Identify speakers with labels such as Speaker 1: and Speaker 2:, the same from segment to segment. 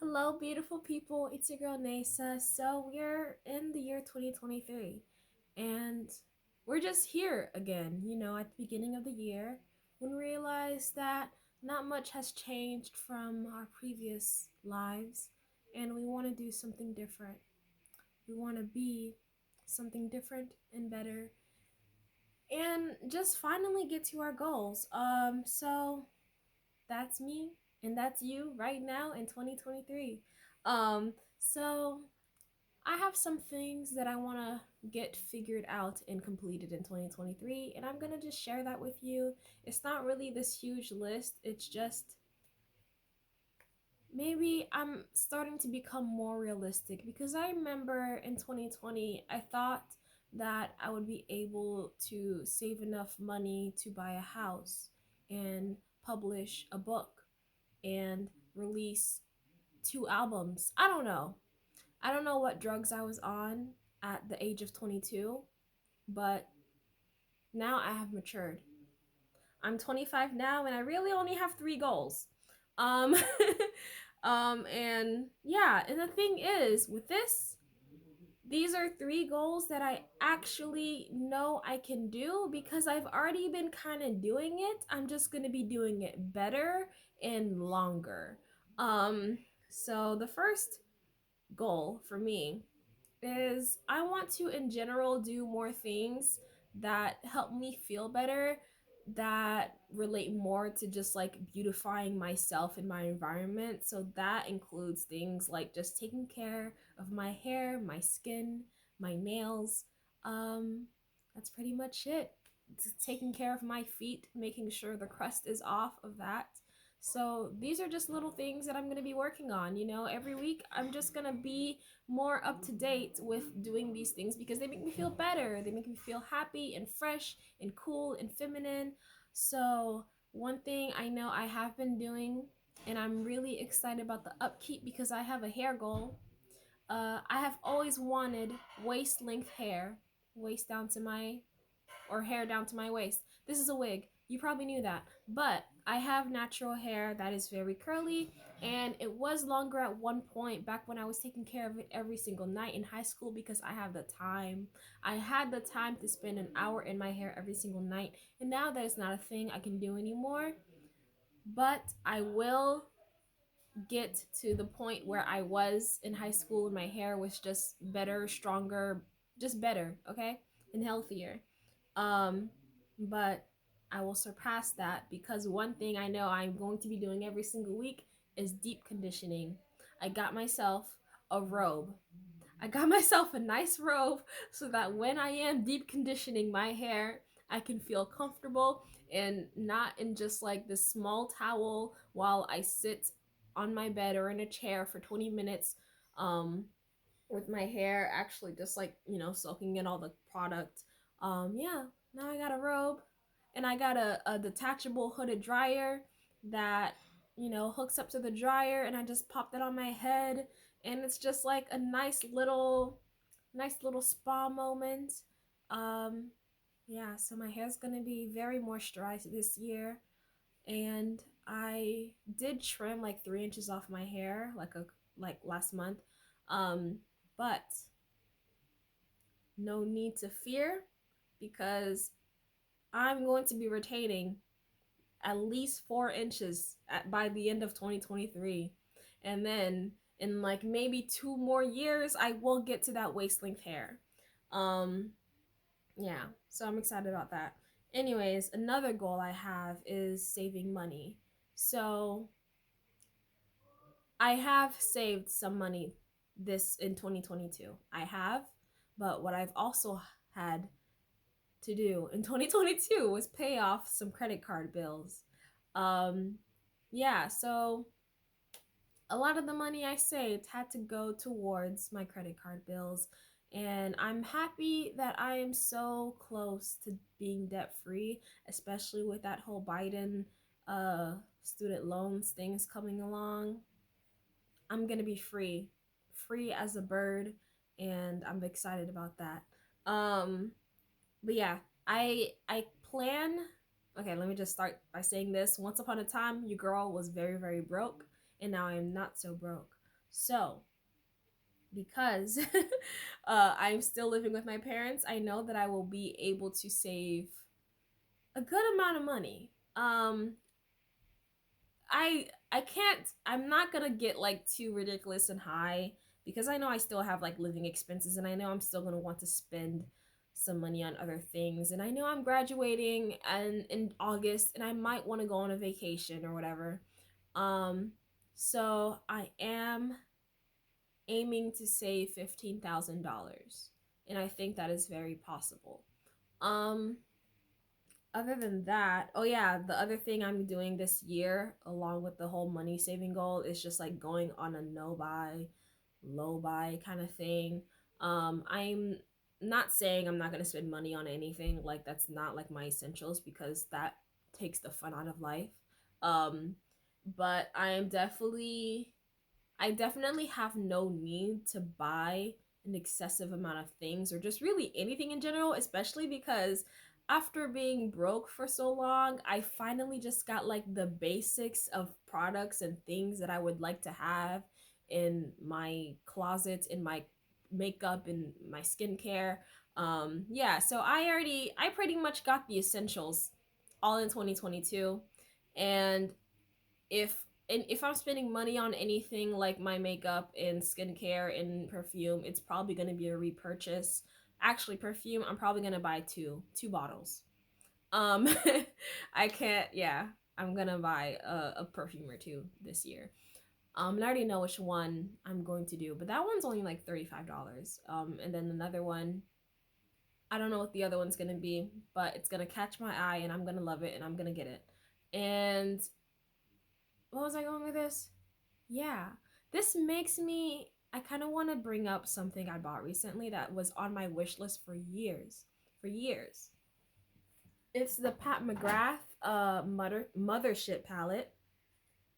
Speaker 1: Hello, beautiful people. It's your girl Nasa. So we're in the year 2023, and we're just here again. At the beginning of the year, when we realized that not much has changed from our previous lives, and we want to do something different. We want to be something different and better, and just finally get to our goals. So that's me and that's you right now in 2023. So I have some things that I want to get figured out and completed in 2023, and I'm going to just share that with you. It's not really this huge list, it's just maybe I'm starting to become more realistic because I remember in 2020, I thought that I would be able to save enough money to buy a house and publish a book and release two albums. I don't know. I don't know what drugs I was on at the age of 22, but now I have matured. I'm 25 now and I really only have 3 goals. Um and yeah, and the thing is with these are 3 goals that I actually know I can do because I've already been kind of doing it. I'm just going to be doing it better and longer. Um so the first goal for me is I want to, in general, do more things that help me feel better, that relate more to just like beautifying myself and my environment. So that includes things like just taking care of my hair, my skin, my nails. Um, that's pretty much it. Just taking care of my feet, making sure the crust is off of that. So these are just little things that I'm going to be working on. Every week I'm just going to be more up to date with doing these things because they make me feel better. They make me feel happy and fresh and cool and feminine. So, one thing I know I have been doing, and I'm really excited about the upkeep because I have a hair goal. I have always wanted waist length hair, waist down to my or hair down to my waist. This is a wig. You probably knew that. But I have natural hair that is very curly, and it was longer at one point back when I was taking care of it every single night in high school because I have the time. I had the time to spend an hour in my hair every single night, and now that is not a thing I can do anymore. But I will get to the point where I was in high school and my hair was just better, stronger, just better, okay? And healthier. Um, but I will surpass that because one thing I know I'm going to be doing every single week is deep conditioning. I got myself a robe. I got myself a nice robe so that when I am deep conditioning my hair, I can feel comfortable and not in just like this small towel while I sit on my bed or in a chair for 20 minutes um with my hair actually just like, soaking in all the product. Yeah, now I got a robe and I got a detachable hooded dryer that, hooks up to the dryer and I just pop that on my head and it's just like a nice little spa moment. Um, yeah, so my hair's gonna be very moisturized this year and I did trim like 3 inches off my hair like last month. Um, but no need to fear because I'm going to be retaining at least 4 inches by the end of 2023. And then in like maybe 2 more years, I will get to that waist length hair. Um, yeah, so I'm excited about that. Anyways, another goal I have is saving money. So I have saved some money this in 2022. I have, but what I've also had to do in 2022 was pay off some credit card bills. Um, yeah, so a lot of the money I saved had to go towards my credit card bills. And I'm happy that I am so close to being debt free, especially with that whole Biden student loans things coming along. I'm gonna be free as a bird, and I'm excited about that. Um, but yeah, I plan. Okay, let me just start by saying this. Once upon a time, your girl was very broke, and now I am not so broke. So, because I'm still living with my parents, I know that I will be able to save a good amount of money. I can't, I'm not gonna get like too ridiculous and high because I know I still have like living expenses, and I know I'm still gonna want to spend some money on other things, and I know I'm graduating and in August, and I might want to go on a vacation or whatever. Um so I am aiming to save $15,000, and I think that is very possible. Um Other than that, oh yeah, the other thing I'm doing this year, along with the whole money saving goal, is just like going on a no buy, low buy kind of thing. I'm not saying I'm not gonna spend money on anything, like that's not like my essentials because that takes the fun out of life. Um, but I definitely have no need to buy an excessive amount of things or just really anything in general, especially because after being broke for so long, I finally just got like the basics of products and things that I would like to have in my closet, in my makeup, in my skincare. Yeah, so I pretty much got the essentials all in 2022. And if if I'm spending money on anything like my makeup and skincare and perfume, it's probably gonna be a repurchase. Actually, perfume, I'm probably gonna buy two bottles. Um, I can't. Yeah, I'm gonna buy a perfume or two this year. And I already know which one I'm going to do, but that one's only like $35. And then another one, I don't know what the other one's gonna be, but it's gonna catch my eye, and I'm gonna love it, and I'm gonna get it. And what was I going with this? Yeah, this makes me. I kind of want to bring up something I bought recently that was on my wish list for years. For years. It's the Pat McGrath Mothership palette.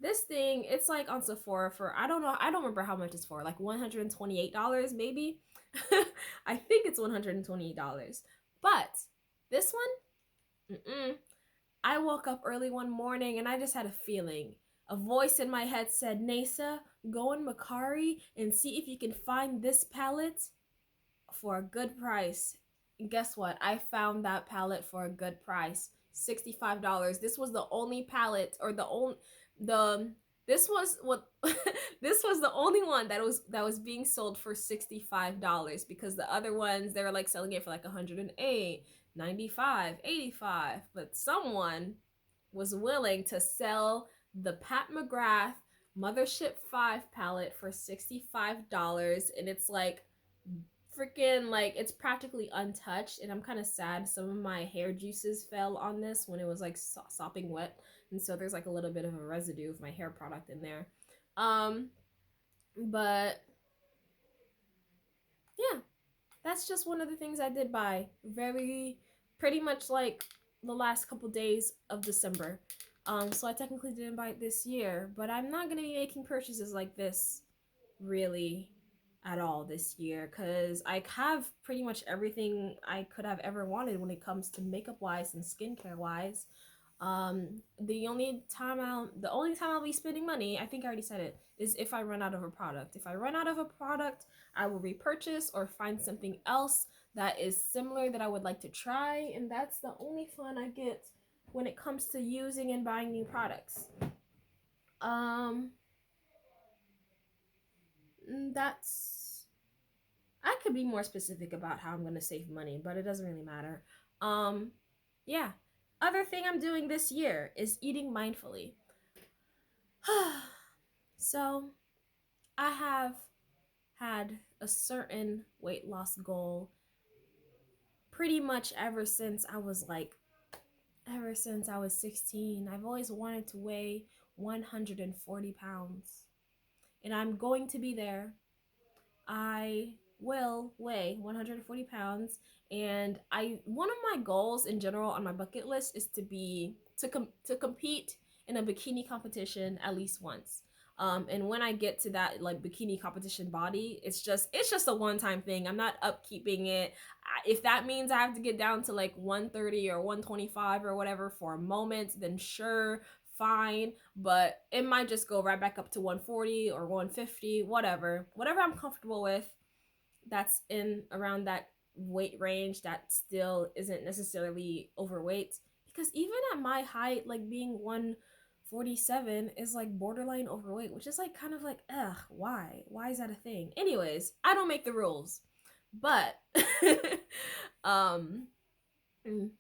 Speaker 1: This thing, it's like on Sephora for, I don't know, I don't remember how much it's for, like $128 maybe. I think it's $128. But this one, I woke up early one morning and I just had a feeling. A voice in my head said, Nasa, go in Mercari and see if you can find this palette for a good price. And guess what? I found that palette for a good price. $65. This was the only palette, or the only the this was what this was the only one that was being sold for $65, because the other ones they were like selling it for like 108, 95, 85, but someone was willing to sell the Pat McGrath Mothership 5 palette for $65, and it's like freaking, like, it's practically untouched, and I'm kind of sad some of my hair juices fell on this when it was like sopping wet, and so there's like a little bit of a residue of my hair product in there. um but yeah, that's just one of the things I did buy very pretty much like the last couple days of December. So I technically didn't buy it this year, but I'm not gonna be making purchases like this really at all this year, because I have pretty much everything I could have ever wanted when it comes to makeup wise and skincare wise. The only time I'll be spending money, I think I already said it, is if I run out of a product. If I run out of a product, I will repurchase or find something else that is similar that I would like to try, and that's the only fun I get when it comes to using and buying new products. Um, that's I could be more specific about how I'm going to save money, but it doesn't really matter. Um, yeah. Other thing I'm doing this year is eating mindfully. So, I have had a certain weight loss goal pretty much ever since I was 16. I've always wanted to weigh 140 pounds, and I'm going to be there. I will weigh 140 pounds, and I one of my goals in general on my bucket list is to compete in a bikini competition at least once. And when I get to that like bikini competition body, it's just a one-time thing. I'm not upkeeping it. If that means I have to get down to like 130 or 125 or whatever for a moment, then sure, fine, but it might just go right back up to 140 or 150, whatever I'm comfortable with. That's in around that weight range that still isn't necessarily overweight, because even at my height, like being 147 is like borderline overweight, which is like kind of like, ugh, why is that a thing? Anyways, I don't make the rules, but um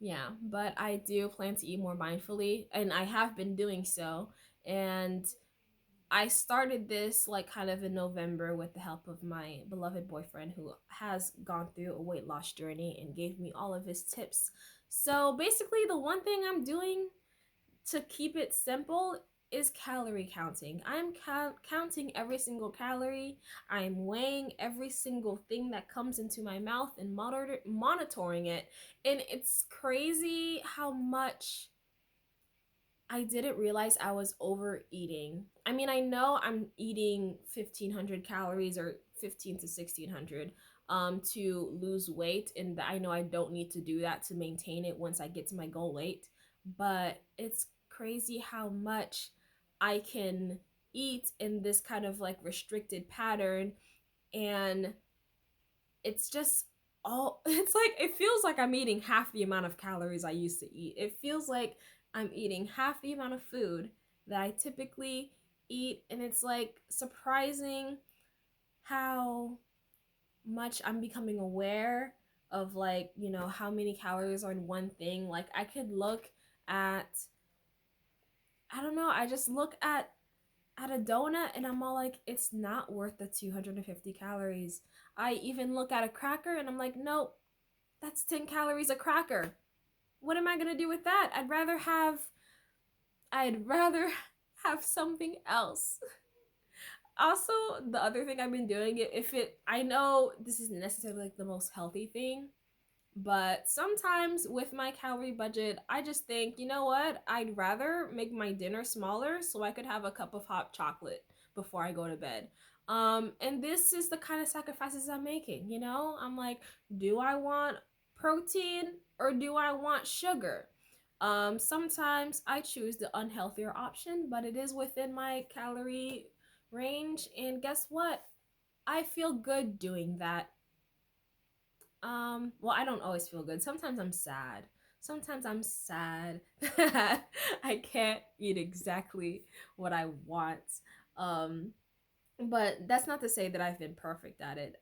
Speaker 1: yeah, but I do plan to eat more mindfully, and I have been doing so. And I started this like kind of in November with the help of my beloved boyfriend, who has gone through a weight loss journey and gave me all of his tips. So basically, the one thing I'm doing to keep it simple is calorie counting. I'm counting every single calorie. I'm weighing every single thing that comes into my mouth and monitoring it. And it's crazy how much I didn't realize I was overeating. I mean, I know I'm eating 1,500 calories or 15 to 1,600 to lose weight, and I know I don't need to do that to maintain it once I get to my goal weight. But it's crazy how much I can eat in this kind of like restricted pattern, and it's just all it's like it feels like I'm eating half the amount of calories I used to eat. It feels like I'm eating half the amount of food that I typically eat, and it's like surprising how much I'm becoming aware of, like, how many calories are in one thing. Like I could look at, I don't know, I just look at a donut and I'm all like, it's not worth the 250 calories. I even look at a cracker and I'm like, nope, that's 10 calories a cracker. What am I going to do with that? I'd rather have something else. Also, the other thing I've been doing, I know this isn't necessarily like the most healthy thing, but sometimes with my calorie budget, I just think, you know what? I'd rather make my dinner smaller so I could have a cup of hot chocolate before I go to bed. And this is the kind of sacrifices I'm making, you know? I'm like, do I want protein or do I want sugar? Sometimes I choose the unhealthier option, but it is within my calorie range. And guess what? I feel good doing that. Well, I don't always feel good. Sometimes I'm sad. Sometimes I'm sad that I can't eat exactly what I want. Um, but that's not to say that I've been perfect at it.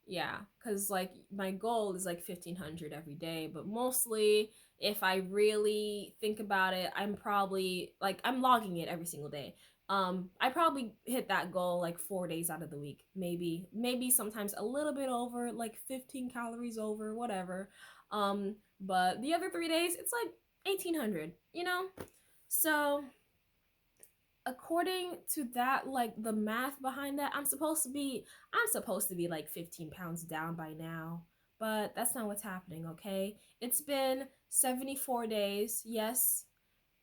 Speaker 1: Yeah, cuz like my goal is like 1,500 every day, but mostly if I really think about it, I'm probably like I'm logging it every single day. I probably hit that goal like 4 days out of the week. Maybe sometimes a little bit over, like 15 calories over, whatever. But the other 3 days it's like 1,800, you know? So, according to that, like the math behind that, I'm supposed to be like 15 pounds down by now, but that's not what's happening. Okay, it's been 74 days. Yes,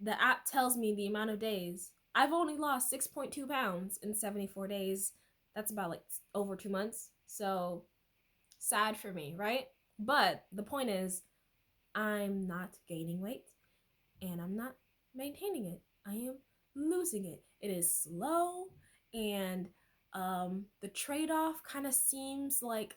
Speaker 1: the app tells me the amount of days. I've only lost 6.2 pounds in 74 days. That's about like over 2 months. So sad for me, right? But the point is, I'm not gaining weight and I'm not maintaining it. I am losing it. It is slow, and the trade off kind of seems like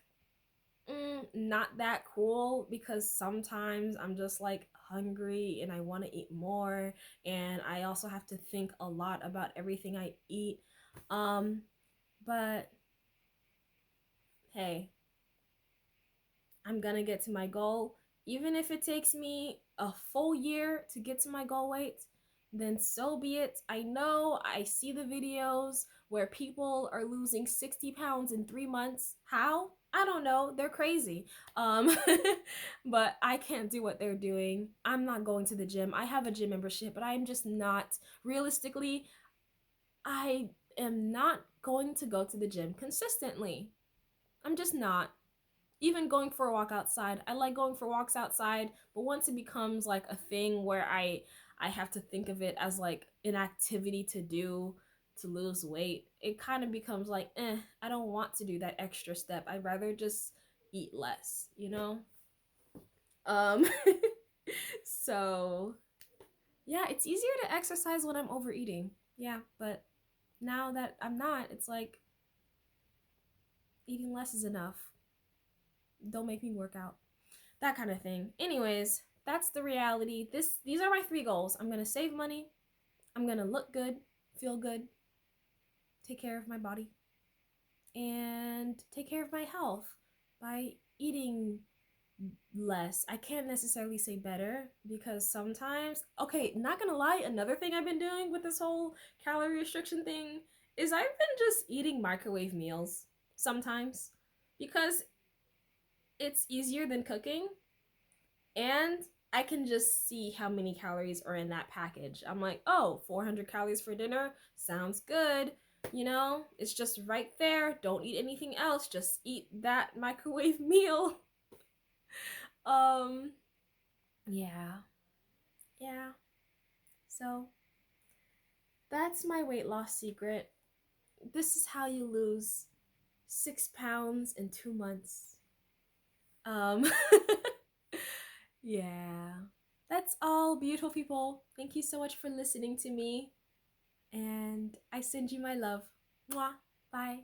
Speaker 1: not that cool, because sometimes I'm just like hungry and I want to eat more, and I also have to think a lot about everything I eat. Um, but hey, I'm gonna get to my goal. Even if it takes me a full year to get to my goal weight, then so be it. I know I see the videos where people are losing 60 pounds in 3 months. How? I don't know. They're crazy. Um, but I can't do what they're doing. I'm not going to the gym. I have a gym membership, but I'm just not, realistically, I am not going to go to the gym consistently. I'm just not. Even going for a walk outside, I like going for walks outside, but once it becomes like a thing where I have to think of it as like an activity to do to lose weight, it kind of becomes like, I don't want to do that extra step. I'd rather just eat less, you know? um so Yeah, it's easier to exercise when I'm overeating. Yeah, but now that I'm not, it's like eating less is enough. Don't make me work out. That kind of thing. Anyways, that's the reality. These are my 3 goals. I'm going to save money. I'm going to look good, feel good, take care of my body, and take care of my health by eating less. I can't necessarily say better because sometimes, okay, not gonna lie, another thing I've been doing with this whole calorie restriction thing is I've been just eating microwave meals sometimes because it's easier than cooking and I can just see how many calories are in that package. I'm like, oh, 400 calories for dinner sounds good. You know, it's just right there. Don't eat anything else. Just eat that microwave meal. Um, yeah. Yeah. So that's my weight loss secret. This is how you lose 6 pounds in 2 months. Um, yeah. That's all, beautiful people. Thank you so much for listening to me. And I send you my love. Mwah. Bye.